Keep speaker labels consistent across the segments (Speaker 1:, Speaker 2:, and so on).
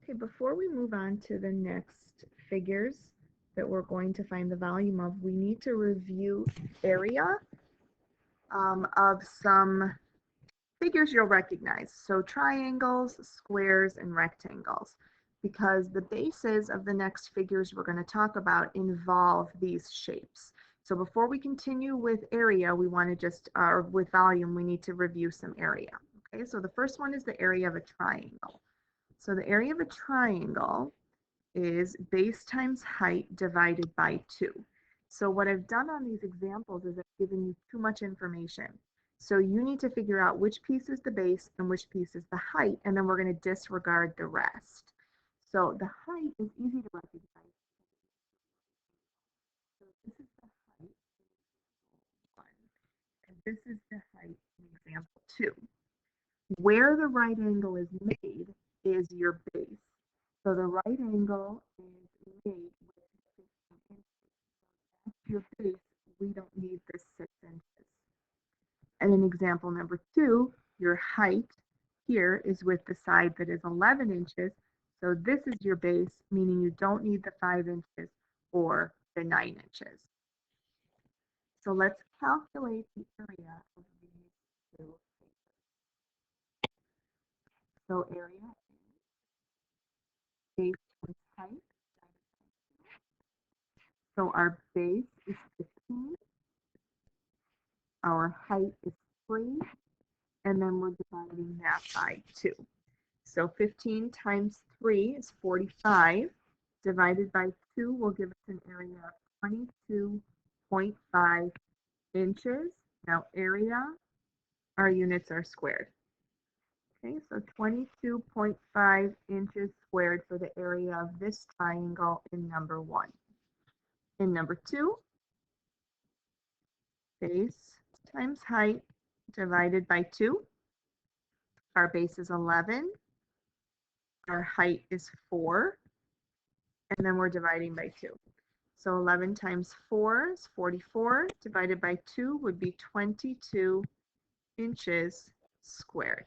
Speaker 1: Okay, before we move on to the next figures that we're going to find the volume of, we need to review area of some figures you'll recognize. So triangles, squares, and rectangles, because the bases of the next figures we're going to talk about involve these shapes. So before we continue with area, we want to just, or with volume, we need to review some area. Okay, so the first one is the area of a triangle. So the area of a triangle is base times height divided by 2. So what I've done on these examples is I've given you too much information. So you need to figure out which piece is the base and which piece is the height, and then we're going to disregard the rest. So the height is easy to recognize. So this is the height in 1, and this is the height in example 2. Where the right angle is made is your base. So the right angle is made with 15 inches. So that's your base. We don't need this 6 inches. And in example number 2, your height here is with the side that is 11 inches. So this is your base, meaning you don't need the 5 inches or the 9 inches. So let's calculate the area of these two faces. So area is base times height. So our base is 15, our height is 3, and then we're dividing that by 2. So 15 times 3 is 45, divided by 2 will give us an area of 22.5 inches. Now area, our units are squared. Okay, so 22.5 inches squared for the area of this triangle in number 1. In number 2, base times height divided by 2. Our base is 11. Our height is 4. And then we're dividing by 2. So 11 times 4 is 44. Divided by 2 would be 22 inches squared.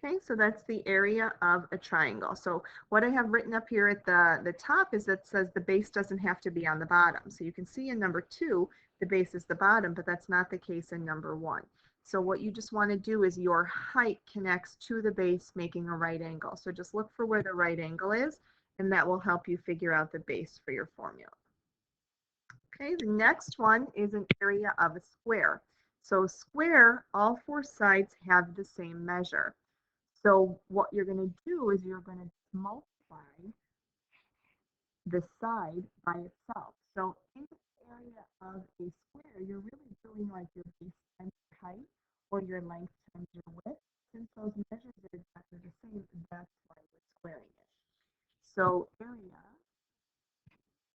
Speaker 1: Okay, so that's the area of a triangle. So what I have written up here at the top is that says the base doesn't have to be on the bottom. So you can see in number 2, the base is the bottom, but that's not the case in number 1. So what you just want to do is your height connects to the base, making a right angle. So just look for where the right angle is, and that will help you figure out the base for your formula. Okay, the next one is an area of a square. So a square, all 4 sides have the same measure. So what you're going to do is you're going to multiply the side by itself. So in the area of a square, you're really doing like your base times your height or your length times your width. Since those measures are exactly the same, that's why we're squaring it. So area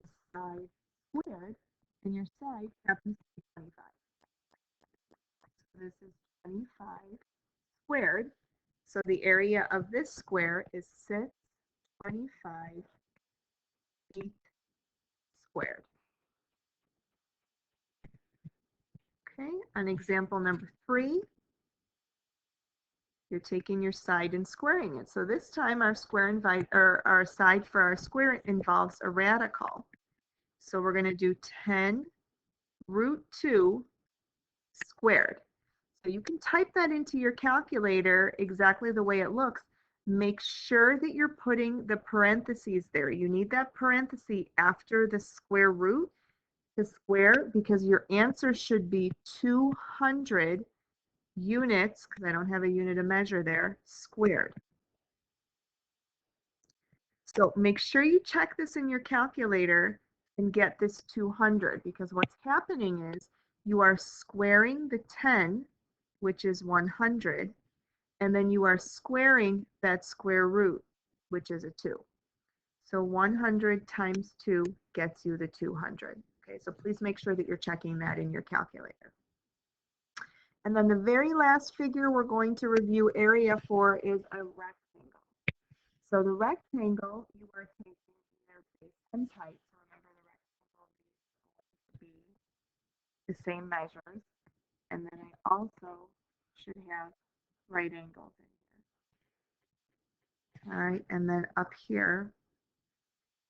Speaker 1: is side squared, and your side happens to be 25. So this is 25 squared. So the area of this square is 625 feet squared. Okay, on example number 3, you're taking your side and squaring it. So this time our our side for our square involves a radical. So we're going to do 10 root 2 squared. So you can type that into your calculator exactly the way it looks. Make sure that you're putting the parentheses there. You need that parenthesis after the square root to square, because your answer should be 200 units, because I don't have a unit of measure there, squared. So make sure you check this in your calculator and get this 200, because what's happening is you are squaring the 10, which is 100, and then you are squaring that square root, which is a 2. So 100 times 2 gets you the 200. Okay, so please make sure that you're checking that in your calculator. And then the very last figure we're going to review area for is a rectangle. So the rectangle, you are taking their base and height. So remember, the rectangle needs to be the same measures. And then I also should have right angles in here. All right, and then up here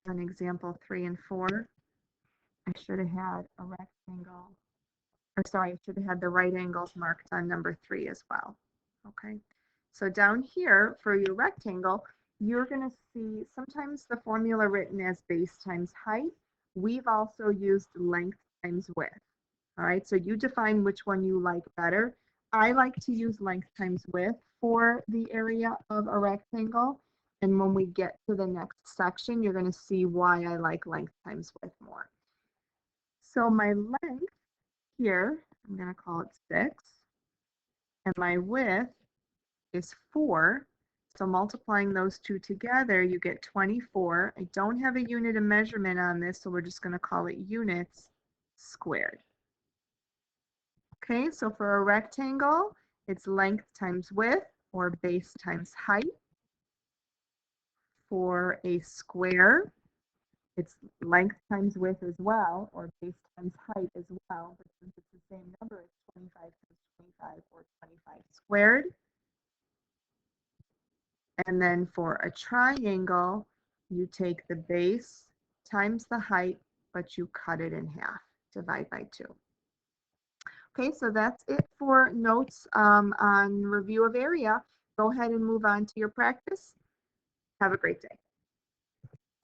Speaker 1: on example 3 and 4, I should have had a rectangle, or sorry, I should have had the right angles marked on number 3 as well. Okay, so down here for your rectangle, you're going to see sometimes the formula written as base times height. We've also used length times width. All right, so you define which one you like better. I like to use length times width for the area of a rectangle. And when we get to the next section, you're going to see why I like length times width more. So my length here, I'm going to call it 6. And my width is 4. So multiplying those two together, you get 24. I don't have a unit of measurement on this, so we're just going to call it units squared. Okay, so for a rectangle, it's length times width, or base times height. For a square, it's length times width as well, or base times height as well. But since it's the same number, it's 25 times 25, or 25 squared. And then for a triangle, you take the base times the height, but you cut it in half, divide by 2. Okay, so that's it for notes on review of area. Go ahead and move on to your practice. Have a great day.